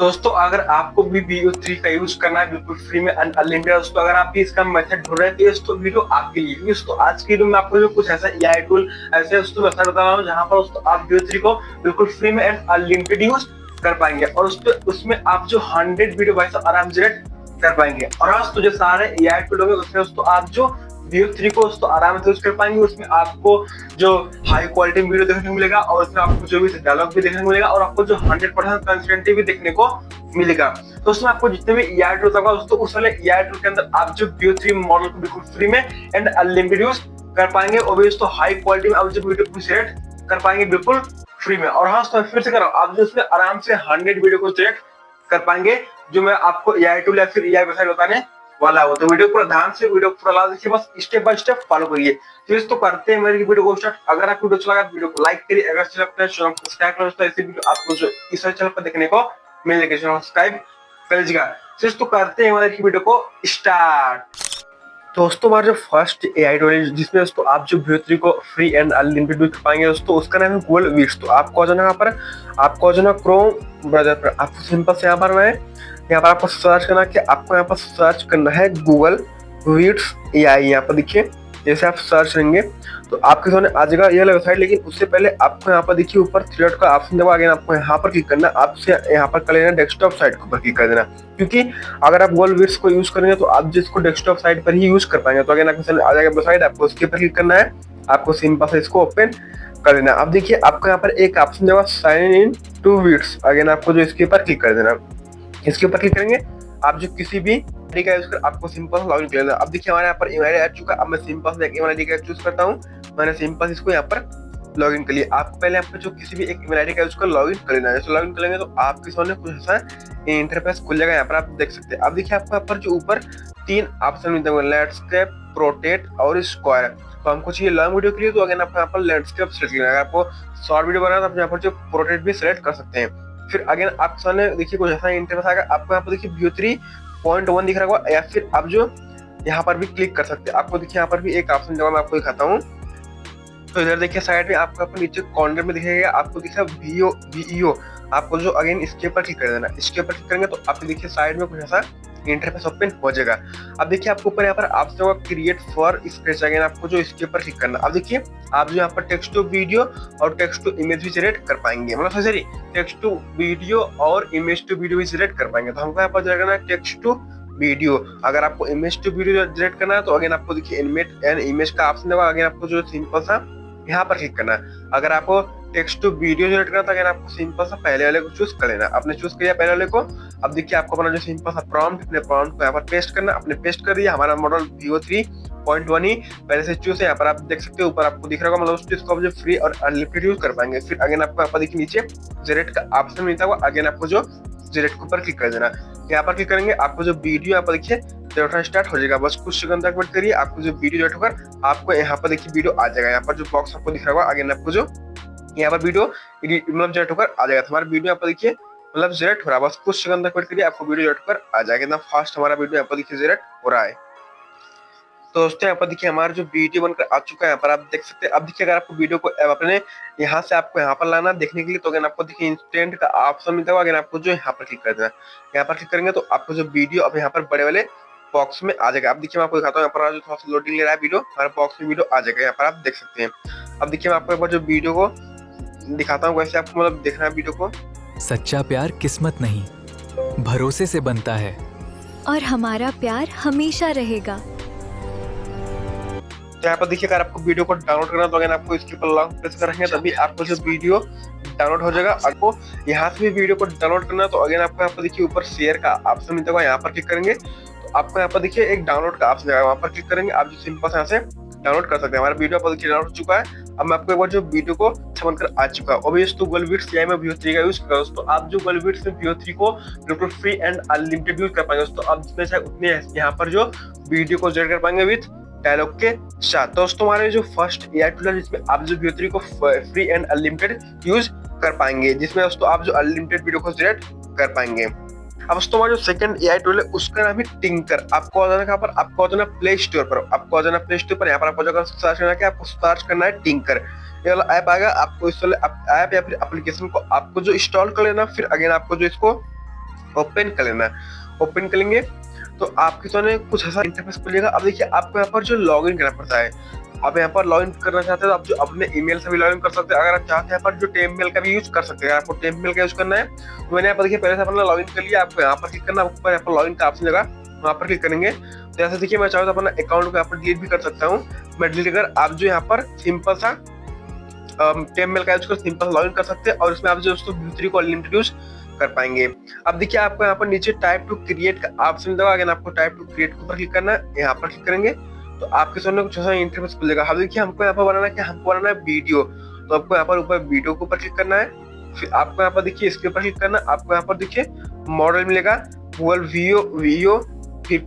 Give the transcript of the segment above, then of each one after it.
दोस्तों अगर आपको भी VO3 का यूज करना है बिल्कुल फ्री में अनलिमिटेड दोस्तों, अगर आप भी इसका मेथड ढूंढ रहे हैं तो दोस्तों वीडियो आपके लिए। दोस्तों आज की वीडियो में आपको जो कुछ ऐसा एआई टूल ऐसे दोस्तों मेथड बता रहा हूँ जहाँ पर दोस्तों आप VO3 को बिल्कुल फ्री में एंड अनलिमिटेड यूज कर पाएंगे और उसमें आप जो 100 वीडियो भाई साहब आराम से कर पाएंगे। और दोस्तों जो सारे एआई टूल होंगे उसमें दोस्तों आप जो VO3 को दोस्तों आराम से यूज कर पाएंगे। उसमें आपको जो हाई क्वालिटी वीडियो देखने को मिलेगा और उसमें आपको जो भी डायलॉग भी देखने को मिलेगा और आपको जो 100% कंसिस्टेंसी भी देखने को मिलेगा। तो उसमें आपको जितने भी एआई टूल होगा दोस्तों उस वाले एआई टूल के अंदर आप जो VO3 मॉडल को बिल्कुल फ्री में एंड अनलिमिटेड यूज कर पाएंगे और भी दोस्तों हाई क्वालिटी में आप जो वीडियो को सिलेक्ट कर पाएंगे बिल्कुल फ्री में। और हाँ दोस्तों फिर से कर रहा हूँ, आप जो उसमें आराम से 100 वीडियो को सिलेक्ट कर पाएंगे जो मैं आपको एआई टूल या फिर एआई वेबसाइट बताने वाला हो। तो वीडियो पूरा ध्यान से वीडियो पूरा देखिए, बस स्टेप बाय स्टेप फॉलो करिए। तो करते हैं मेरी वीडियो को स्टार्ट। अगर आपको वीडियो अच्छा लगा तो वीडियो को लाइक करिए, अगर चैनल पर सब्सक्राइब करो तो ऐसी वीडियो आपको जो इस चैनल पर देखने को मिलेगी, सब्सक्राइब कर लीजिएगा। तो करते हैं हमारी वीडियो को स्टार्ट। दोस्तों हमारा जो फर्स्ट एआई टूल है जिसमें दोस्तों आप जो VO3 को फ्री एंड अनलिमिटेड यूज कर पाएंगे दोस्तों उसका नाम है गूगल वीड्स। तो आपको जाना यहाँ पर, आपको जाना क्रोम ब्राउज़र पर, आपको सिंपल से यहाँ पर मैं यहाँ पर आपको सर्च करना कि आपको यहाँ पर सर्च करना है गूगल वीड्स एआई। यहाँ पर देखिए जैसे आप सर्च करेंगे तो आपके सामने आ जाएगा ये वेबसाइट, लेकिन उससे पहले आपको यहाँ पर देखिए ऊपर थ्री डॉट का ऑप्शन दबा के आपको यहाँ पर क्लिक करना, आपसे यहाँ पर कर लेना डेस्कटॉप साइट के ऊपर क्लिक कर देना, क्योंकि अगर आप गूगल वीड्स को यूज करेंगे तो आप जिसको डेस्कटॉप साइट पर ही यूज कर पाएंगे। तो अगर आपके सामने आ जाएगा वेबसाइट, आपको उसके ऊपर क्लिक करना है, आपको सिंपल से इसको ओपन कर देना। अब देखिए आपको यहाँ पर एक ऑप्शन देगा sign in to Veeds, again आपको जो इसके ऊपर क्लिक कर देना। इसके ऊपर क्लिक करेंगे आप जो किसी भी आईडी का यूज कर आपको सिंपल लॉगिन कर लेना। अब देखिए हमारे यहाँ पर ईमेल आ चुका, अब मैं सिंपल से एक ईमेल आईडी का चूज करता हूँ। मैंने सिंपल इसको यहाँ पर लॉगिन कर लिया। आपको पहले आपको जो किसी भी एक ईमेल आईडी का यूज कर लॉगिन कर लेना है। जैसे लॉगिन करेंगे तो आपके सामने कुछ ऐसा इंटरफेस खुल जाएगा। यहाँ पर आप देख सकते हैं। अब देखिए आपको यहाँ पर जो ऊपर 3 ऑप्शन मिलते हैं, लैंडस्केप, प्रोटेक्ट और स्क्वायर। तो हमको चाहिए लॉन्ग वीडियो के लिए, तो अगर आपको यहाँ पर लैंडस्केप सेलेक्ट करना है। अगर आपको शॉर्ट वीडियो बनाना है तो आप यहाँ पर जो प्रोटेक्ट भी सिलेक्ट कर सकते हैं। फिर अगेन आपके सामने देखिए कुछ ऐसा इंटरफेस आएगा। आपको यहाँ पर देखिए VO3.1 दिख रहा होगा, या फिर आप जो यहाँ पर भी क्लिक कर सकते हैं। आपको देखिए यहाँ पर भी एक ऑप्शन जब मैं आपको दिखाता हूँ, तो इधर देखिए साइड में आपको अपने नीचे कॉर्नर में दिखेगा, आपको दिखा VEO। आपको जो अगेन इसके ऊपर क्लिक कर देना। इसके ऊपर क्लिक करेंगे तो आपको देखिए साइड में कुछ ऐसा इंटरफेस ओपन हो जाएगा। अब देखिए आपको ऊपर यहाँ पर ऑप्शन होगा क्रिएट फॉर स्क्रेच, अगेन आपको जो इसके ऊपर क्लिक करना। अब देखिए आप जो यहाँ पर टेक्स्ट टू वीडियो और टेक्स्ट टू इमेज भी जनरेट कर पाएंगे, मतलब सॉरी टेक्स्ट टू वीडियो और इमेज टू वीडियो भी जनरेट कर पाएंगे। तो हमको यहाँ पर जनरेट करना है टेक्स्ट टू वीडियो। अगर आपको इमेज टू वीडियो जनरेट करना है तो अगेन आपको देखिए इनमेट एंड इमेज का ऑप्शन होगा, अगेन आपको जो सिंपल सा यहाँ पर क्लिक करना है। अगर आपको टेक्स्ट टू वीडियो जनरेट करना तो अगर आपको सिंपल सा पहले वाले को चूज कर लेना। आपने चूज किया पहले वाले को। अब देखिए आपको अपना जो सिंपल सा प्रॉम्प्ट, अपने प्रॉम्प्ट को यहाँ पर पेस्ट करना। आपने पेस्ट कर दिया, हमारा मॉडल VO3.1 ही पहले से चूज है। यहाँ पर आप देख सकते हो ऊपर आपको दिख रहा होगा, मतलब इसको आप जो फ्री और अनलिमिटेड यूज कर पाएंगे। फिर अगेन आपको यहाँ पर देखिए नीचे जनरेट का ऑप्शन मिलता होगा, अगेन आपको जो जनरेट के ऊपर क्लिक कर देना। यहाँ पर क्लिक करेंगे आपको जो वीडियो यहाँ पर देखिए जनरेट स्टार्ट हो जाएगा। बस कुछ सेकंड तक वेट करिए, आपको जो वीडियो जनरेट होकर आपको यहाँ पर देखिए वीडियो आ जाएगा। यहाँ पर जो बॉक्स आपको दिख रहा होगा, अगेन आपको जो यहाँ पर वीडियो मतलब जनरेट होकर आ जाएगा। हमारा वीडियो यहाँ पर देखिए मतलब जनरेट हो रहा है। बस कुछ सेकंड तक वेट करिए, आपको वीडियो जनरेट होकर आ जाएगा। एकदम फास्ट हमारा वीडियो यहाँ पर देखिए जनरेट हो रहा है। तो दोस्तों यहाँ पर देखिए हमारा जो वीडियो बनकर आ चुका है, यहाँ पर आप देख सकते हैं। अब देखिए अगर आपको वीडियो को अपने यहाँ से आपको यहाँ पर लाना देखने के लिए, तो अगर आपको देखिए इंस्टेंट का ऑप्शन मिलता होगा, अगर आपको जो यहाँ पर क्लिक कर देना। यहाँ पर क्लिक करेंगे तो आपको जो वीडियो अब यहाँ पर बड़े वाले बॉक्स में आ जाएगा। अब देखिए मैं आपको दिखाता हूँ, यहाँ पर जो थोड़ा सा लोडिंग ले रहा है वीडियो, हमारे बॉक्स में वीडियो आ जाएगा। यहाँ पर आप देख सकते हैं। अब देखिए मैं आपको एक बार जो वीडियो को दिखाता हूँ, वैसे आपको मतलब देखना है वीडियो को। सच्चा प्यार किस्मत नहीं, भरोसे से बनता है, और हमारा प्यार हमेशा रहेगा। तो यहाँ पर देखिए अगर आपको वीडियो को डाउनलोड करना तो अगर आपको इसके ऊपर लॉन्ग प्रेस करेंगे तभी आपको जो वीडियो डाउनलोड हो जाएगा। आपको यहाँ से भी वीडियो को डाउनलोड करना तो अगेन आपको यहाँ पर देखिए ऊपर शेयर का ऑप्शन मिलता होगा, यहाँ पर क्लिक करेंगे तो आपको यहाँ पर देखिए एक डाउनलोड का ऑप्शन आएगा, वहाँ पर क्लिक करेंगे आप जो सिंपल से यहाँ से डाउनलोड कर सकते हैं। हमारा वीडियो पर देखिए डाउनलोड हो चुका है। अब मैं आपको एक बार जो वीडियो को अच्छा बनकर आ चुका है। ऑब्वियस तो गूगल वीड्स या मैं VO3 का यूज कर रहा हूँ। तो आप जो गूगल वीड्स में VO3 को बिल्कुल फ्री एंड अनलिमिटेड यूज कर पाएंगे दोस्तों। आप जितने चाहे उतने यहाँ पर जो वीडियो को जनरेट कर पाएंगे विथ डायलॉग के साथ। दोस्तों हमारे जो फर्स्ट एआई टूल है जिसमें आप जो VO3 को फ्री एंड अनलिमिटेड यूज कर पाएंगे, जिसमें दोस्तों आप जो अनलिमिटेड वीडियो को जनरेट कर पाएंगे। अब दोस्तों हमारा जो सेकंड एआई टूल है उसका नाम है टिंकर। आपको आ जाना कहाँ पर, आपको आ जाना प्ले स्टोर पर। आपको आ जाना प्ले स्टोर पर, यहाँ पर आपको जगह सर्च करना है, आपको सर्च करना है टिंकर। ये वाला ऐप आएगा। आपको इस वाले ऐप या फिर एप्लीकेशन को आपको जो इंस्टॉल कर लेना। फिर अगेन आपको जो इसको ओपन कर लेना है। ओपन कर लेंगे तो आपके सामने कुछ ऐसा इंटरफेस खुलेगा। अब देखिए आपको यहाँ पर जो लॉगिन करना पड़ता है, आप यहाँ पर लॉगिन करना चाहते हैं तो आप जो अपने ईमेल से भी लॉगिन कर सकते हैं। अगर आप चाहते हैं यहाँ पर जो टेम्पमेल का भी यूज कर सकते हैं। अगर आपको टेम्पमेल का यूज करना है तो मैंने यहाँ पर देखिए पहले से अपना लॉगिन कर लिया। आपको यहाँ पर क्लिक करना, ऊपर यहाँ पर लॉगिन का ऑप्शन लगा, वहाँ पर क्लिक करेंगे तो ऐसे देखिए मैं चाहूँ तो अपना अकाउंट को यहाँ पर डिलीट भी कर सकता हूँ। मैं डिलीट कर आप जो यहाँ पर सिंपल सा टेम्पमेल का यूज कर सिंपल लॉगिन कर सकते हैं और इसमें आप जो दोस्तों View 3 को अनलिमिटेड यूज कर पाएंगे। अब देखिए आपको यहाँ पर नीचे टाइप टू क्रिएट का ऑप्शन दबा, अगर आपको टाइप टू क्रिएट के ऊपर क्लिक करना है, यहाँ पर क्लिक करेंगे तो आपके सामने कुछ ऐसा इंटरफेस खुलेगा। अब देखिए हमको यहाँ पर बनाना है कि हमको बनाना है वीडियो, तो आपको यहाँ पर ऊपर वीडियो के ऊपर क्लिक करना है। फिर आपको यहाँ पर देखिए इसके ऊपर क्लिक करना है। आपको यहाँ पर देखिए मॉडल मिलेगा गूगल वीडियो, फिर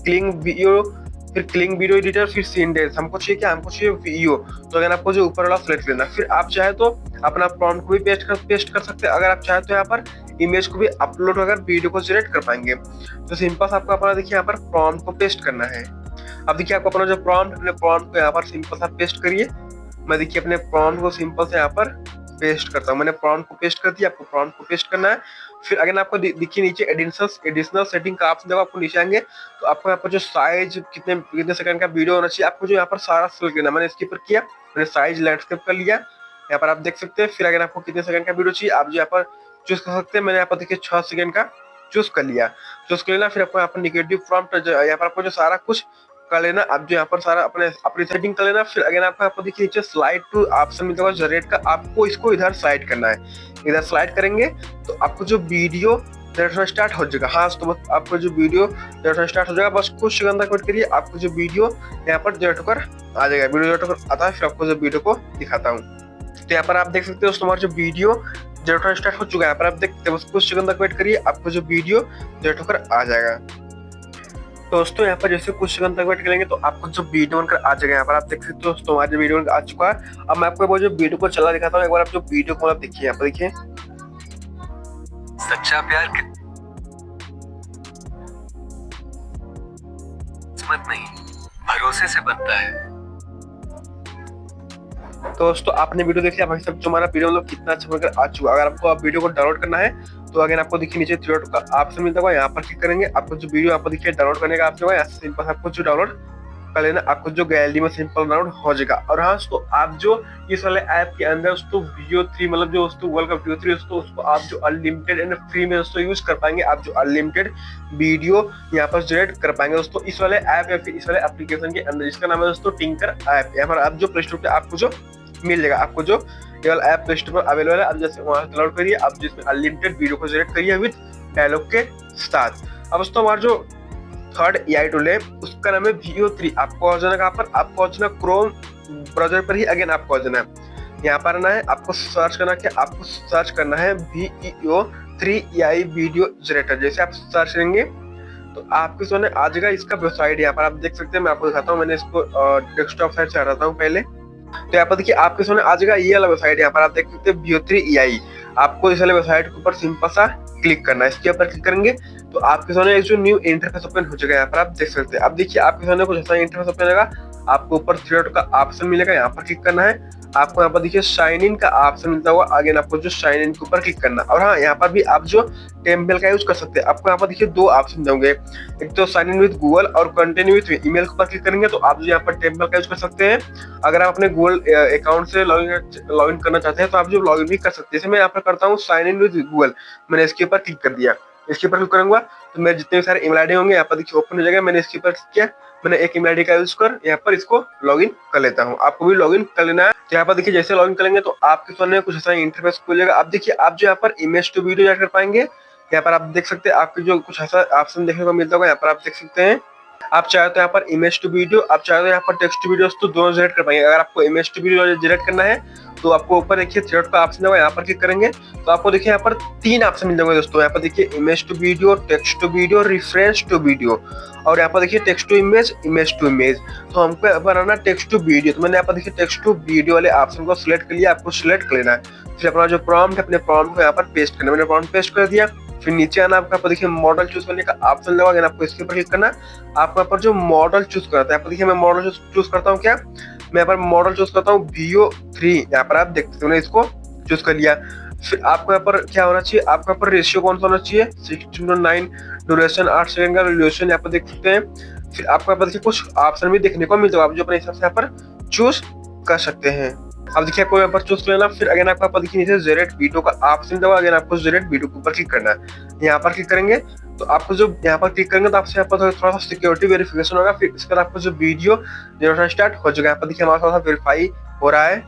क्लिंग वीडियो एडिटर, फिर सीनडेस। हमको चाहिए क्या, हमको चाहिए वीडियो, तो अगर आपको जो ऊपर वाला सेलेक्ट लेना। फिर आप चाहे तो अपना प्रॉम्प्ट को भी पेस्ट कर सकते हैं। अगर आप चाहे तो यहाँ पर इमेज को भी अपलोड कर वीडियो को जनरेट कर पाएंगे। तो सिंपल आपको अपना देखिए यहाँ पर प्रॉम्प्ट को पेस्ट करना है। अब देखिए आपको अपना जो प्रॉम्प्ट, अपने प्रॉम्प्ट को यहाँ पर सिंपल सा पेस्ट करिए। मैं देखिए अपने प्रॉम्प्ट को सिंपल से यहाँ पर पेस्ट करता हूँ। मैंने प्रॉम्प्ट को पेस्ट कर दिया, आपको प्रॉम्प्ट को पेस्ट करना है। फिर अगर आपको देखिए नीचे एडिशनल सेटिंग का ऑप्शन, जब आपको नीचे आएंगे तो आपको यहाँ पर जो साइज कितने सेकंड का वीडियो होना चाहिए, आपको जो यहाँ पर सारा सेलेक्ट करना। मैंने इसके ऊपर किया, मैंने साइज लैंडस्केप कर लिया, यहाँ पर आप देख सकते हैं। फिर अगर आपको कितने सेकंड का वीडियो चाहिए आप जो यहाँ पर चूज कर सकते हैं। मैंने यहाँ पर देखिए 6 सेकंड का चूज कर लिया। चूज कर लेना, फिर आपको यहाँ पर निगेटिव प्रॉम्प्ट, यहाँ पर आपको जो सारा कुछ कर लेना। आप जो यहाँ पर सारा अपनी सेटिंग कर लेना। फिर अगर आपको देखिए नीचे स्लाइड टू ऑप्शन मिलता है जनरेट का, आपको इसको इधर स्लाइड करना है। इधर स्लाइड करेंगे तो आपको जो वीडियो जनरेट स्टार्ट हो जाएगा। हाँ तो बस आपको जो वीडियो जनरेट स्टार्ट हो जाएगा, बस कुछ सेकंड तक वेट करिए, आपको जो वीडियो यहाँ पर जनरेट होकर आ जाएगा। वीडियो जनरेट होकर आता है, फिर आपको जो वीडियो को दिखाता हूँ। तो यहाँ पर आप देख सकते हो तुम्हारा जो वीडियो जनरेट होना स्टार्ट हो चुका है। यहाँ पर आप देखते हैं, बस कुछ सेकंड तक वेट करिए, आपको जो वीडियो जनरेट होकर आ जाएगा। दोस्तों यहाँ पर जैसे कुछ सेकंड तक वेट करेंगे तो आपको जो वीडियो बनकर आ जाएगा। यहाँ पर आप देख सकते हो दोस्तों हमारा जो वीडियो आ चुका है। अब मैं आपको वो जो वीडियो को चला दिखाता हूँ। एक बार आप जो वीडियो को आप देखिए, यहाँ पर देखिए सच्चा प्यार किस्मत नहीं भरोसे से बनता है। तो दोस्तों आपने वीडियो देख लिया, भाई सब जो हमारा वीडियो मतलब कितना अच्छा बनकर आ चुका है। अगर आपको वीडियो को डाउनलोड करना है तो अगर आपको देखिए नीचे थ्री डॉट का ऑप्शन मिलता होगा, यहाँ पर क्लिक करेंगे, आपको जो वीडियो आपको देखिए डाउनलोड करने का ऑप्शन होगा, यहाँ से सिंपल आपको जो डाउनलोड कर लेना, आपको जो गैलरी में सिंपल डाउनलोड हो जाएगा। और हाँ तो आप जो इस वाले ऐप के अंदर दोस्तों View 3 मतलब जो दोस्तों वर्ल्ड कप View 3 दोस्तों उसको आप जो अनलिमिटेड एंड फ्री में दोस्तों यूज कर पाएंगे। आप जो अनलिमिटेड वीडियो यहाँ पर जनरेट कर पाएंगे दोस्तों इस वाले ऐप या फिर इस वाले एप्लीकेशन के अंदर, जिसका नाम है दोस्तों टिंकर ऐप। यहाँ पर आप जो प्ले स्टोर पे आपको जो मिल जाएगा, आपको जो ये वाला ऐप प्ले स्टोर पर अवेलेबल है। आप जैसे वहाँ डाउनलोड करिए, आप जिसमें अनलिमिटेड वीडियो को जनरेट करिए विद डायलॉग के साथ। अब दोस्तों हमारा जो थर्ड AI टूल है उसका नाम है View 3। आपको आ जाना कहाँ पर, आपको आ जाना क्रोम ब्राउजर पर ही। अगेन आपको आ जाना है, यहाँ पर आना है, आपको सर्च करना क्या, आपको सर्च करना है View 3 AI वीडियो जनरेटर। जैसे आप सर्च करेंगे तो आपके सामने आ जाएगा इसका वेबसाइट। यहाँ पर आप देख सकते हैं, मैं आपको दिखाता हूँ। मैंने इसको डेस्कटॉप साइड से हटाता हूँ पहले, तो यहाँ पर देखिए आपके सामने आ जाएगा ये वाला वेबसाइट। यहाँ पर आप देख सकते हैं View 3 AI। आपको इस वाले वेबसाइट के ऊपर सिंपल सा क्लिक करना है। इसके ऊपर क्लिक करेंगे तो आपके सामने एक जो न्यू इंटरफेस ओपन हो जाएगा। यहाँ पर आप देख सकते हैं। अब देखिए आपके सामने कुछ ऐसा इंटरफेस ओपन होगा, आपको ऊपर थ्री डॉट का ऑप्शन मिलेगा, यहाँ पर क्लिक करना है। आपको यहाँ पर देखिए साइन इन का ऑप्शन मिलता हुआ, आगे आपको जो साइन इन के ऊपर क्लिक करना। और हाँ यहाँ पर भी आप जो टेम्पलेट का यूज कर सकते हैं। आपको यहाँ पर देखिए दो ऑप्शन होंगे, एक तो साइन इन विद गूगल और कंटिन्यू विद ईमेल के ऊपर क्लिक करेंगे तो आप जो यहाँ पर टेम्पलेट का यूज कर सकते हैं। अगर आप अपने गूगल अकाउंट से लॉगिन करना चाहते हैं तो आप जो लॉगिन भी कर सकते हैं। जैसे मैं यहाँ पर करता हूँ साइन इन विद गूगल, मैंने इसके ऊपर क्लिक कर दिया। इसके ऊपर क्लिक करूंगा तो मेरे जितने सारे ईमेल आईडी होंगे यहाँ पर देखिए ओपन हो जाएगा। मैंने इसके ऊपर क्लिक किया, मैंने एक ईमेल आईडी का यूज कर यहाँ पर इसको लॉगिन कर लेता हूँ। आपको भी लॉगिन कर लेना है। तो यहाँ पर देखिए जैसे लॉगिन करेंगे तो आपके सामने कुछ ऐसा इंटरफेस खुलेगा। आप देखिए आप जो यहाँ पर इमेज टू वीडियो ऐड कर पाएंगे। यहाँ पर आप देख सकते हैं, आपके जो कुछ ऐसा ऑप्शन देखने को मिलता होगा, यहाँ पर आप देख सकते हैं। आप चाहे तो यहाँ पर इमेज टू वीडियो, आप चाहे तो यहाँ पर टेक्स्ट टू वीडियो तो दोनों जनरेट कर पाएंगे। अगर आपको इमेज टू वीडियो जनरेट करना है तो आपको ऊपर देखिए थ्री डॉट का ऑप्शन होगा, यहाँ पर क्लिक करेंगे तो आपको देखिए यहाँ पर तीन ऑप्शन मिल जाएंगे दोस्तों। यहाँ पर देखिए image to video, text to video, reference to video, और यहाँ पर देखिए text to image, image to image. तो हमको बनाना टेक्स्ट टू वीडियो, तो मैंने यहाँ पर देखिए टेक्स्ट टू वीडियो वाले ऑप्शन को सिलेक्ट कर लिया। आपको सिलेक्ट कर लेना है, फिर अपना जो प्रॉम्प्ट है अपने प्रॉम्प्ट को यहाँ पर पेस्ट करना। मैंने प्रॉम्प्ट पेस्ट कर दिया। फिर नीचे आना, आपको देखिए मॉडल चूज करने का ऑप्शन लगा, आपको इसके ऊपर क्लिक करना। आपको यहाँ पर जो मॉडल चूज करता है, यहाँ पर देखिए मैं मॉडल चूज करता हूँ मैं यहाँ पर मॉडल चूज करता हूँ View 3। यहाँ पर आप देखते हो इसको चूज कर लिया। फिर आपको यहाँ पर क्या होना चाहिए, आपको यहाँ पर रेशियो कौन सा होना चाहिए, 16:9, ड्यूरेशन 8 सेकंड का, रेजोल्यूशन यहाँ पर देख सकते हैं। फिर आपको यहाँ पर देखिए कुछ ऑप्शन भी देखने को मिलता है, आप जो अपने हिसाब से यहाँ पर चूज कर सकते हैं। अब देखिए आपको यहाँ पर चूज लेना, फिर अगेन आपको यहाँ पर देखिए नीचे जनरेट वीडियो का ऑप्शन दबा, अगेन आपको जनरेट वीडियो के ऊपर क्लिक करना है। यहाँ पर क्लिक करेंगे तो आपको जो यहाँ पर क्लिक करेंगे तो आपसे यहाँ पर थोड़ा सा सिक्योरिटी वेरिफिकेशन होगा, फिर इसके बाद आपको जो वीडियो जनरेशन स्टार्ट हो जाएगा। यहाँ पर देखिए हमारा थोड़ा सा वेरीफाई हो रहा है।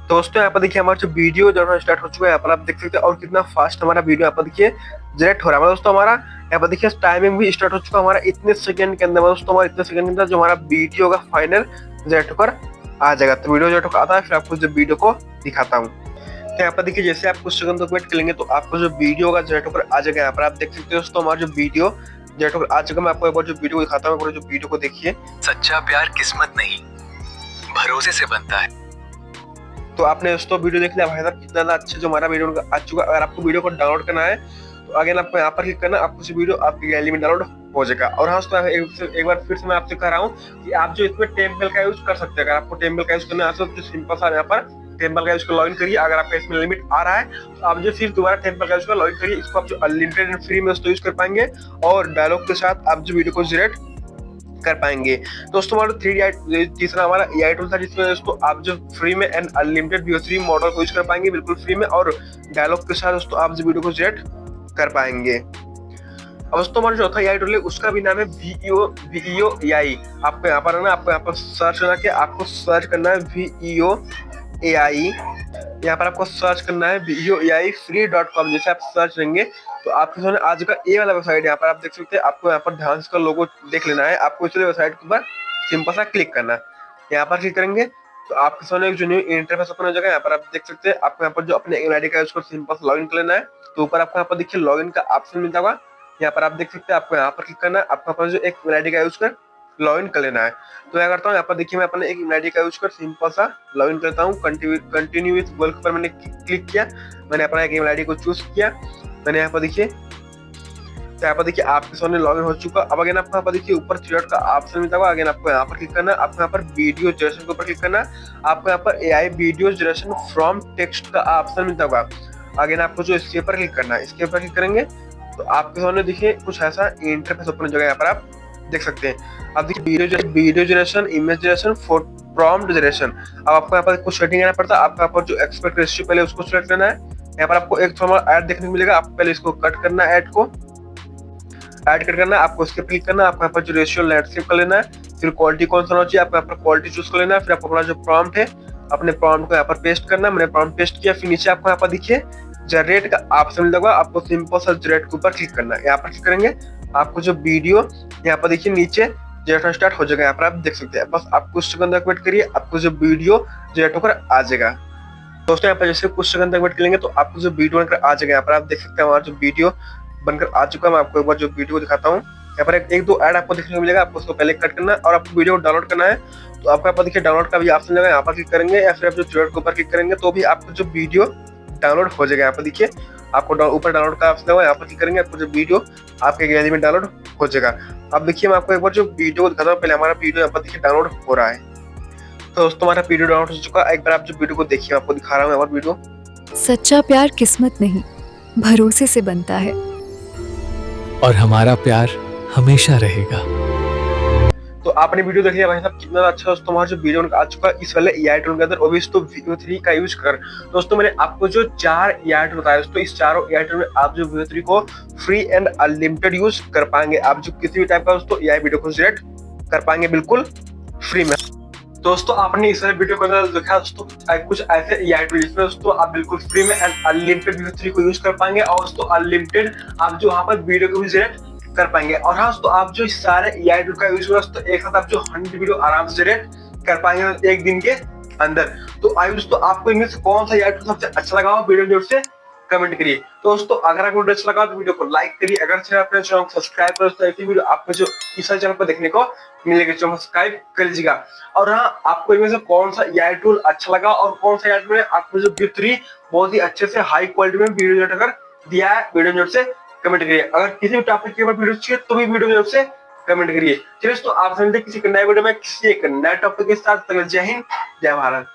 दोस्तों यहाँ पर देखिए हमारा जो वीडियो जनरेशन स्टार्ट हो चुका है, यहाँ पर आप देख सकते हैं, और कितना फास्ट हमारा वीडियो यहाँ पर देखिए जनरेट हो रहा है। दोस्तों हमारा यहाँ पर देखिए टाइमिंग भी स्टार्ट हो चुका है हमारा इतने सेकंड के अंदर। दोस्तों हमारा इतने सेकंड के अंदर जो हमारा वीडियो का फाइनल जनरेट होकर आ जाएगा। तो वीडियो जनरेट होकर आता है, फिर आपको जो वीडियो को दिखाता हूँ। तो यहाँ पर देखिए जैसे आप कुछ सेकंड तक वेट करेंगे तो आपको जो वीडियो का जनरेट होकर आ जाएगा। यहाँ पर आप देख सकते हो दोस्तों हमारा जो वीडियो जनरेट होकर आ जाएगा। मैं आपको एक बार जो वीडियो दिखाता हूँ, जो वीडियो को देखिए। सच्चा प्यार किस्मत नहीं, भरोसे से बनता है। तो आपने दोस्तों वीडियो देख लिया भाई साहब, कितना अच्छा जो हमारा वीडियो आ चुका। अगर आपको वीडियो को डाउनलोड करना है तो अगेन आपको यहाँ पर क्लिक करना, आपको जो वीडियो आपकी गैलरी में डाउनलोड हो जाएगा। और हाँ दोस्तों एक बार फिर से मैं आपसे कह रहा हूँ कि आप जो इसमें टेम्पल का यूज कर सकते हैं। अगर आपको टेम्पल का यूज करना है तो सिंपल सा यहाँ पर टेम्पल का यूज कर लॉगिन करिए। अगर आपका इसमें लिमिट आ रहा है तो आप जो फिर दोबारा टेम्पल का यूज कर लॉगिन करिए। इसको आप जो अनलिमिटेड एंड फ्री में यूज कर पाएंगे और डायलॉग के साथ आप जो वीडियो को जनरेट कर पाएंगे। दोस्तों हमारा तीसरा हमारा AI टूल था, जिसमें दोस्तों आप जो फ्री में एंड अनलिमिटेड VO3 मॉडल को यूज कर पाएंगे बिल्कुल फ्री में, और डायलॉग के साथ दोस्तों आप जो वीडियो को जनरेट कर पाएंगे। अब दोस्तों हमारा चौथा AI टूल है, उसका भी नाम है VEO AI। आपको यहाँ पर ना, आपको यहाँ पर सर्च करना है, आपको सर्च करना है VEO AI। यहाँ पर आपको सर्च करना है VEOAI free.com। जैसे आप सर्च करेंगे तो आपके सामने आज का ये वाला वेबसाइट यहाँ पर आप देख सकते हैं। आपको यहाँ पर ध्यान से लोगो देख लेना है। आपको इस वेबसाइट के ऊपर सिंपल सा क्लिक करना है। यहाँ पर क्लिक करेंगे तो आपके सामने एक जो न्यू इंटरफेस ओपन हो जाएगा। यहाँ पर आप देख सकते हैं, आपको यहाँ पर जो अपने ईमेल आईडी का यूज कर सिंपल से लॉगिन कर लेना है। तो ऊपर आपको यहाँ पर देखिए लॉगिन का ऑप्शन मिलता होगा, यहाँ पर आप देख सकते हैं। आपको यहाँ पर क्लिक करना है, आपको यहाँ पर जो एक ईमेल आईडी का यूज कर लॉगिन कर लेना है। तो मैं करता हूँ, यहाँ पर देखिए मैं अपने एक ईमेल आईडी का यूज कर सिंपल सा लॉगिन करता हूँ। कंटिन्यू विथ गूगल पर मैंने क्लिक किया, मैंने अपना एक ईमेल आईडी को चूज किया। मैंने यहाँ पर देखिए, तो यहाँ पर देखिए आपके सामने लॉगिन हो चुका। अब अगेन आपको यहाँ पर देखिए ऊपर थ्री डॉट का ऑप्शन मिलता होगा, अगेन आपको यहाँ पर क्लिक करना है। आपको यहाँ पर वीडियो जनरेशन के ऊपर क्लिक करना है। आपको यहाँ पर AI video generation from text का ऑप्शन मिलता होगा, अगेन आपको जो इसके ऊपर क्लिक करना है। इसके ऊपर क्लिक करेंगे तो आपके सामने देखिए कुछ ऐसा इंटरफेस ओपन हो जाएगा। यहाँ पर आप देख सकते हैं। अब देखिए video generation, image generation, prompt generation. अब आपको यहाँ पर कुछ सेटिंग करना पड़ता है। आपको यहाँ पर जो एक्सपेक्ट रेशियो पहले उसको सिलेक्ट करना है। यहाँ पर आपको एक थोड़ा ऐड देखने को मिलेगा, आपको पहले इसको कट करना है, ऐड को ऐड करना है। आपको इसके क्लिक करना है, आपको यहाँ पर जो रेशियो लैंडस्केप कर लेना है। फिर क्वालिटी कौन सा होना चाहिए, आपको यहाँ पर क्वालिटी चूज कर लेना है। फिर आपको अपना जो प्रॉम्प्ट है, अपने प्रॉम्प्ट को यहाँ पर पेस्ट करना है। मैंने प्रॉम्प्ट पेस्ट किया। फिर नीचे आपको यहाँ पर देखिए जनरेट का ऑप्शन मिल जाएगा, आपको सिंपल सा जनरेट के ऊपर क्लिक करना है। यहाँ पर क्लिक करेंगे, आपको जो वीडियो यहाँ पर देखिए नीचे जनरेट स्टार्ट हो जाएगा। यहाँ पर आप देख सकते हैं। बस आप कुछ सेकंड तक वेट करिए, आपको जो वीडियो जनरेट होकर आ जाएगा। दोस्तों यहाँ पर जैसे कुछ सेकंड तक वेट करेंगे तो आपको जो वीडियो बनकर आ जाएगा। यहाँ पर आप देख सकते हैं हमारा जो वीडियो बनकर आ चुका है। मैं आपको एक बार जो वीडियो दिखाता हूँ। यहाँ पर एक दो ऐड आपको देखने को मिलेगा, आपको उसको पहले कट करना है और आपको वीडियो को डाउनलोड करना है। तो आपको यहाँ पर देखिए डाउनलोड का भी ऑप्शन मिलेगा, यहाँ पर क्लिक करेंगे या फिर आप जो थ्रेड के ऊपर क्लिक करेंगे तो भी आपको जो वीडियो डाउनलोड हो जाएगा। यहाँ पर देखिए आपको ऊपर डाउनलोड का ऑप्शन है, यहाँ पर क्लिक करेंगे, आपको जो वीडियो आपके गैलरी में डाउनलोड हो जाएगा। अब देखिए मैं आपको एक बार जो वीडियो दिखाता हूँ। पहले हमारा वीडियो यहाँ पर देखिए डाउनलोड हो रहा है। तो दोस्तों हमारा वीडियो डाउनलोड हो चुका है। एक बार आप जो वीडियो को देखिए, आपको दिखा रहा हूँ हमारा वीडियो। सच्चा प्यार किस्मत नहीं, भरोसे से बनता है। और हमारा प्यार हमेशा रहेगा। तो आपने वीडियो देख लिया भाई साहब, कितना अच्छा दोस्तों हमारा जो वीडियो आ चुका है इस वाले AI टूल के अंदर, वो भी तो VEO3 का यूज कर। दोस्तों मैंने आपको जो 4 AI टूल बताया दोस्तों, इस चारों AI टूल में आप जो VEO3 को फ्री एंड अनलिमिटेड यूज कर पाएंगे। आप जो किसी भी टाइप का दोस्तों AI वीडियो को जनरेट कर पाएंगे बिल्कुल फ्री में। दोस्तों आपने इस वीडियो के अंदर देखा दोस्तों कुछ ऐसे AI टूल जिसमें दोस्तों आप बिल्कुल फ्री में एंड अनलिमिटेड VEO3 को यूज कर पाएंगे और दोस्तों अनलिमिटेड आप जो वहाँ पर वीडियो को भी जनरेट कर पाएंगे। और हाँ दोस्तों आप जो सारे AI टूल का यूज करो तो एक साथ आप जो 100 वीडियो आराम से जनरेट कर पाएंगे एक दिन के अंदर। तो आई दोस्तों आपको इनमें से कौन सा AI टूल सबसे अच्छा लगा हो, वीडियो जरूर से कमेंट करिए। तो दोस्तों अगर आपको वीडियो अच्छा लगा तो वीडियो को लाइक करिए, अगर अच्छा अपने चैनल को सब्सक्राइब करो तो ऐसी वीडियो आपको जो इस चैनल पर देखने को मिलेगा, चैनल सब्सक्राइब कर लीजिएगा। और हाँ आपको इनमें से कौन सा AI टूल अच्छा लगा और कौन सा AI टूल आपको जो VEO3 बहुत ही अच्छे से हाई क्वालिटी में वीडियो जनरेट कर दिया है, वीडियो जरूर से कमेंट करिए। अगर किसी भी टॉपिक के ऊपर वीडियो चाहिए तो भी वीडियो जरूर से कमेंट करिए। चलिए तो आप समझते किसी नए वीडियो में किसी एक नए टॉपिक के साथ। जय हिंद, जय भारत।